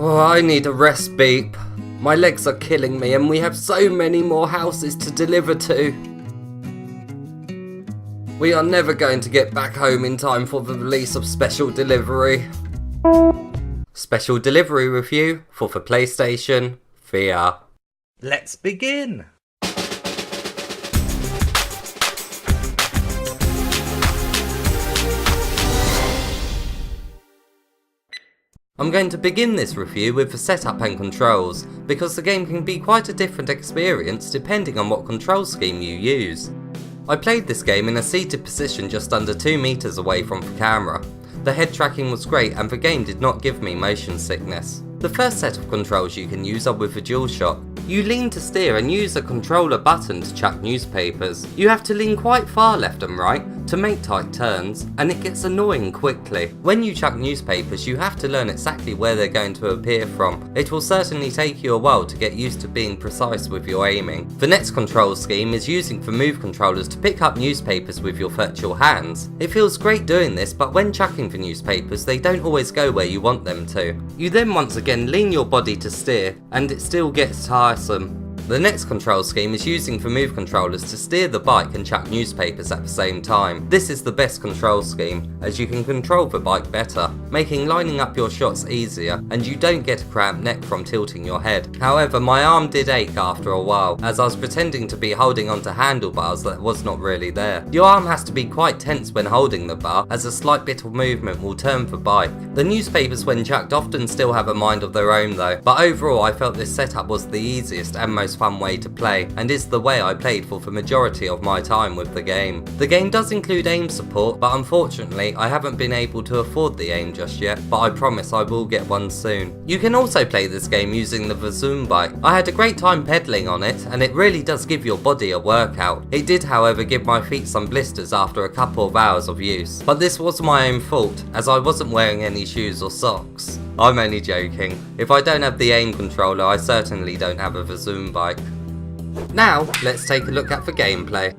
Oh, I need a rest, Beep. My legs are killing me and we have so many more houses to deliver to. We are never going to get back home in time for the release of Special Delivery. Special Delivery review for the PlayStation VR. Let's begin! I'm going to begin this review with the setup and controls, because the game can be quite a different experience depending on what control scheme you use. I played this game in a seated position just under 2 meters away from the camera. The head tracking was great and the game did not give me motion sickness. The first set of controls you can use are with the DualShock. You lean to steer and use a controller button to chuck newspapers. You have to lean quite far left and right to make tight turns, and it gets annoying quickly. When you chuck newspapers, you have to learn exactly where they're going to appear from. It will certainly take you a while to get used to being precise with your aiming. The next control scheme is using the move controllers to pick up newspapers with your virtual hands. It feels great doing this, but when chucking the newspapers, they don't always go where you want them to. You then once again lean your body to steer, and it still gets tiresome. The next control scheme is using the move controllers to steer the bike and chuck newspapers at the same time. This is the best control scheme, as you can control the bike better, making lining up your shots easier, and you don't get a cramped neck from tilting your head. However, my arm did ache after a while, as I was pretending to be holding onto handlebars that was not really there. Your arm has to be quite tense when holding the bar, as a slight bit of movement will turn the bike. The newspapers when chucked often still have a mind of their own though, but overall I felt this setup was the easiest and most fun way to play, and is the way I played for the majority of my time with the game. The game does include aim support, but unfortunately I haven't been able to afford the aim just yet, but I promise I will get one soon. You can also play this game using the Zoom bike. I had a great time pedaling on it, and it really does give your body a workout. It did however give my feet some blisters after a couple of hours of use, but this was my own fault, as I wasn't wearing any shoes or socks. I'm only joking. If I don't have the aim controller, I certainly don't have a Zoom bike. Now, let's take a look at the gameplay.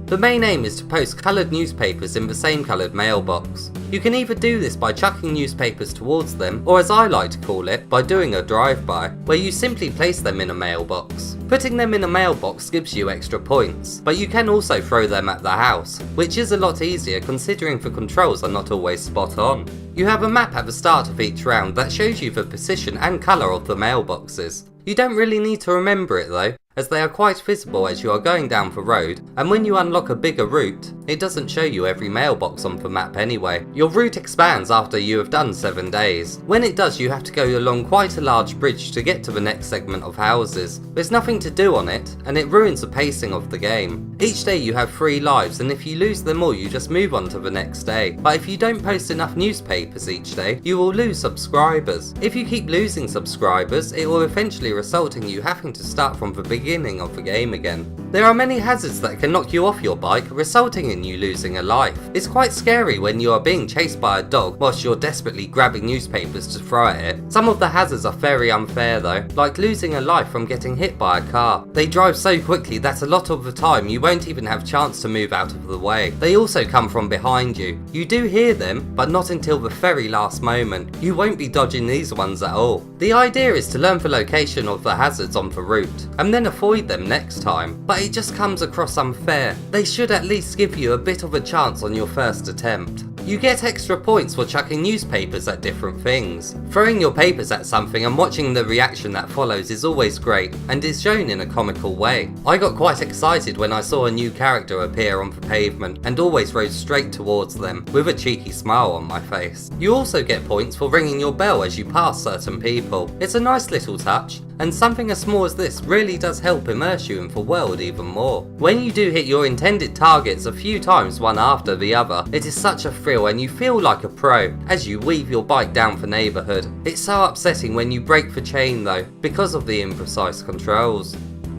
The main aim is to post coloured newspapers in the same coloured mailbox. You can either do this by chucking newspapers towards them, or as I like to call it, by doing a drive-by, where you simply place them in a mailbox. Putting them in a mailbox gives you extra points, but you can also throw them at the house, which is a lot easier considering the controls are not always spot on. You have a map at the start of each round that shows you the position and colour of the mailboxes. You don't really need to remember it though, as they are quite visible as you are going down the road, and when you unlock a bigger route, it doesn't show you every mailbox on the map anyway. Your route expands after you have done 7 days. When it does, you have to go along quite a large bridge to get to the next segment of houses. There's nothing to do on it, and it ruins the pacing of the game. Each day you have 3 lives, and if you lose them all you just move on to the next day. But if you don't post enough newspapers each day, you will lose subscribers. If you keep losing subscribers, it will eventually result in you having to start from the beginning of the game again. There are many hazards that can knock you off your bike, resulting in you losing a life. It's quite scary when you are being chased by a dog whilst you're desperately grabbing newspapers to throw at it. Some of the hazards are very unfair though, like losing a life from getting hit by a car. They drive so quickly that a lot of the time you won't even have a chance to move out of the way. They also come from behind you. You do hear them, but not until the very last moment. You won't be dodging these ones at all. The idea is to learn the location of the hazards on the route, and then avoid them next time, but it just comes across unfair. They should at least give you a bit of a chance on your first attempt. You get extra points for chucking newspapers at different things. Throwing your papers at something and watching the reaction that follows is always great, and is shown in a comical way. I got quite excited when I saw a new character appear on the pavement, and always rode straight towards them, with a cheeky smile on my face. You also get points for ringing your bell as you pass certain people. It's a nice little touch, and something as small as this really does help immerse you in the world even more. When you do hit your intended targets a few times one after the other, it is such a thrill and you feel like a pro as you weave your bike down the neighbourhood. It's so upsetting when you break the chain though, because of the imprecise controls.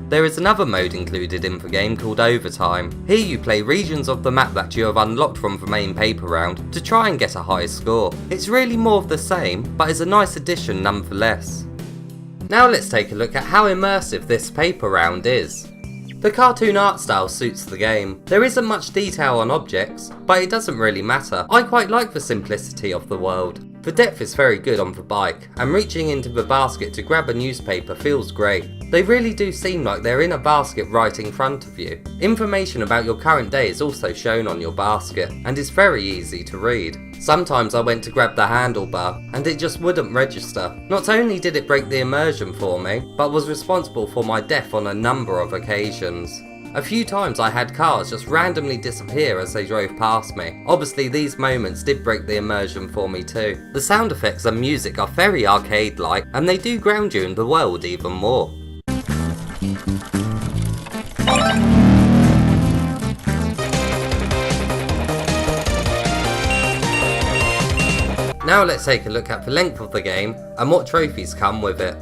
There is another mode included in the game called Overtime. Here you play regions of the map that you have unlocked from the main paper round to try and get a high score. It's really more of the same, but is a nice addition nonetheless. Now let's take a look at how immersive this paper round is. The cartoon art style suits the game. There isn't much detail on objects, but it doesn't really matter. I quite like the simplicity of the world. The depth is very good on the bike, and reaching into the basket to grab a newspaper feels great. They really do seem like they're in a basket right in front of you. Information about your current day is also shown on your basket, and is very easy to read. Sometimes I went to grab the handlebar, and it just wouldn't register. Not only did it break the immersion for me, but was responsible for my death on a number of occasions. A few times I had cars just randomly disappear as they drove past me. Obviously these moments did break the immersion for me too. The sound effects and music are very arcade-like, and they do ground you in the world even more. Now let's take a look at the length of the game and what trophies come with it.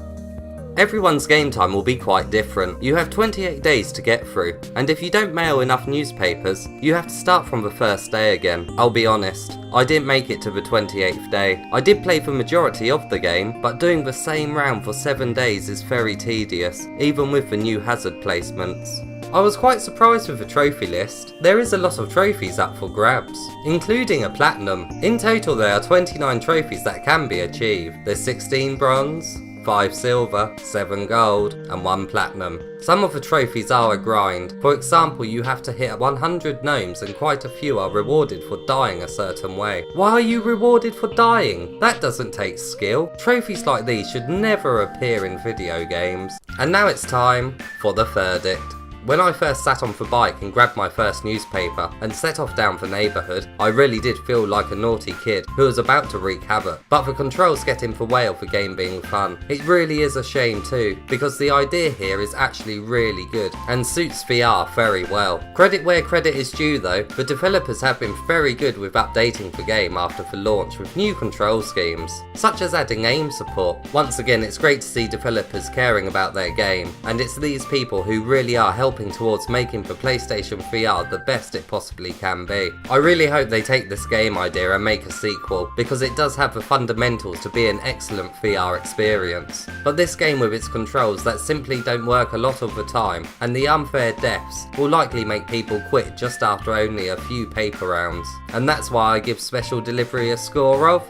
Everyone's game time will be quite different. You have 28 days to get through, and if you don't mail enough newspapers, you have to start from the first day again. I'll be honest, I didn't make it to the 28th day. I did play the majority of the game, but doing the same round for 7 days is very tedious, even with the new hazard placements. I was quite surprised with the trophy list. There is a lot of trophies up for grabs, including a platinum. In total there are 29 trophies that can be achieved. There's 16 bronze, 5 silver, 7 gold, and 1 platinum. Some of the trophies are a grind. For example, you have to hit 100 gnomes and quite a few are rewarded for dying a certain way. Why are you rewarded for dying? That doesn't take skill. Trophies like these should never appear in video games. And now it's time for the verdict. When I first sat on the bike and grabbed my first newspaper and set off down the neighbourhood, I really did feel like a naughty kid who was about to wreak havoc. But the controls get in the way of the game being fun. It really is a shame too, because the idea here is actually really good and suits VR very well. Credit where credit is due though, the developers have been very good with updating the game after the launch with new control schemes, such as adding aim support. Once again, it's great to see developers caring about their game, and it's these people who really are helping towards making the PlayStation VR the best it possibly can be. I really hope they take this game idea and make a sequel, because it does have the fundamentals to be an excellent VR experience. But this game with its controls that simply don't work a lot of the time, and the unfair deaths, will likely make people quit just after only a few paper rounds. And that's why I give Special Delivery a score of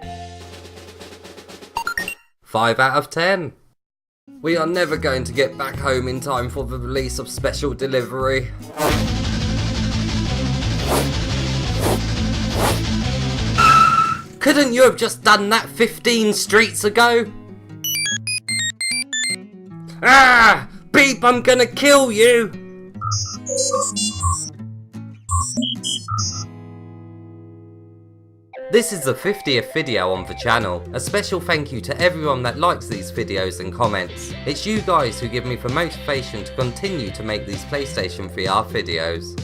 5 out of 10. We are never going to get back home in time for the release of Special Delivery. Couldn't you have just done that 15 streets ago? Ah! Beep, I'm gonna kill you! This is the 50th video on the channel. A special thank you to everyone that likes these videos and comments. It's you guys who give me the motivation to continue to make these PlayStation VR videos.